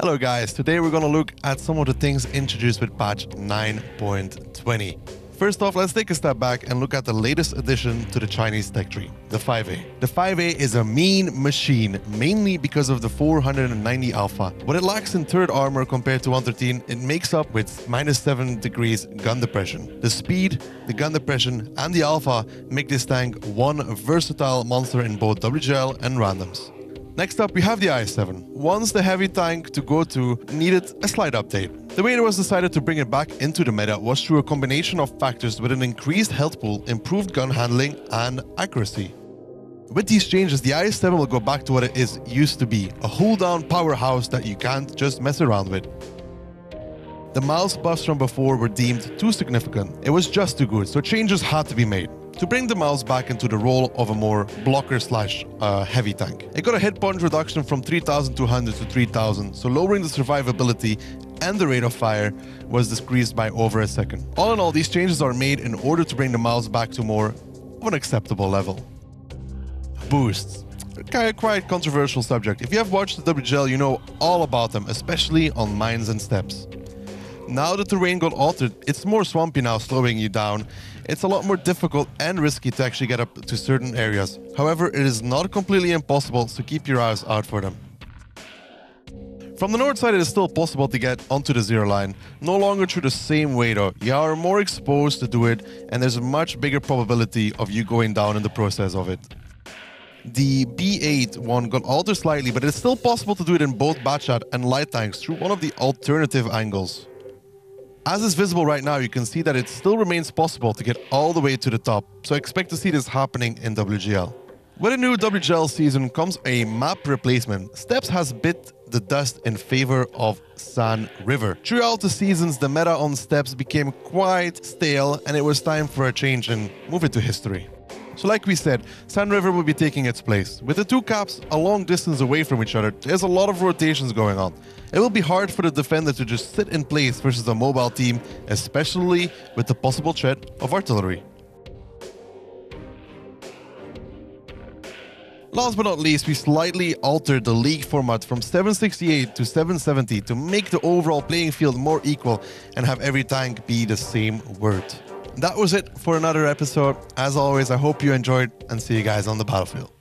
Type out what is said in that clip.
Hello guys, today we're gonna look at some of the things introduced with patch 9.20. First off, let's take a step back and look at the latest addition to the Chinese tech tree, the 5A. The 5A is a mean machine, mainly because of the 490 alpha. What it lacks in third armor compared to 113, it makes up with -7 degrees gun depression. The speed, the gun depression, and the alpha make this tank one versatile monster in both WGL and randoms. Next up, we have the IS-7. Once the heavy tank to go to needed a slight update. The way it was decided to bring it back into the meta was through a combination of factors with an increased health pool, improved gun handling, and accuracy. With these changes, the IS-7 will go back to what it is used to be, a hold-down powerhouse that you can't just mess around with. The mouse buffs from before were deemed too significant. It was just too good, so changes had to be made to bring the mouse back into the role of a more blocker/heavy tank. It got a hit point reduction from 3200 to 3000, so lowering the survivability and the rate of fire was decreased by over a second. All in all, these changes are made in order to bring the mouse back to more of an acceptable level. Boosts. Quite controversial subject. If you have watched the WGL, you know all about them, especially on mines and steps. Now the terrain got altered, it's more swampy now, slowing you down. It's a lot more difficult and risky to actually get up to certain areas. However, it is not completely impossible, so keep your eyes out for them. From the north side, it is still possible to get onto the zero line. No longer through the same way though. You are more exposed to do it, and there's a much bigger probability of you going down in the process of it. The B8 one got altered slightly, but it's still possible to do it in both Batchat and light tanks through one of the alternative angles. As is visible right now, you can see that it still remains possible to get all the way to the top, so expect to see this happening in WGL. With a new WGL season comes a map replacement. Steps has bit the dust in favor of San River. Throughout the seasons, the meta on Steps became quite stale, and it was time for a change and move it to history. So like we said, San River will be taking its place. With the two caps a long distance away from each other, there's a lot of rotations going on. It will be hard for the defender to just sit in place versus a mobile team, especially with the possible threat of artillery. Last but not least, we slightly altered the league format from 768 to 770 to make the overall playing field more equal and have every tank be the same word. That was it for another episode. As always, I hope you enjoyed and see you guys on the battlefield.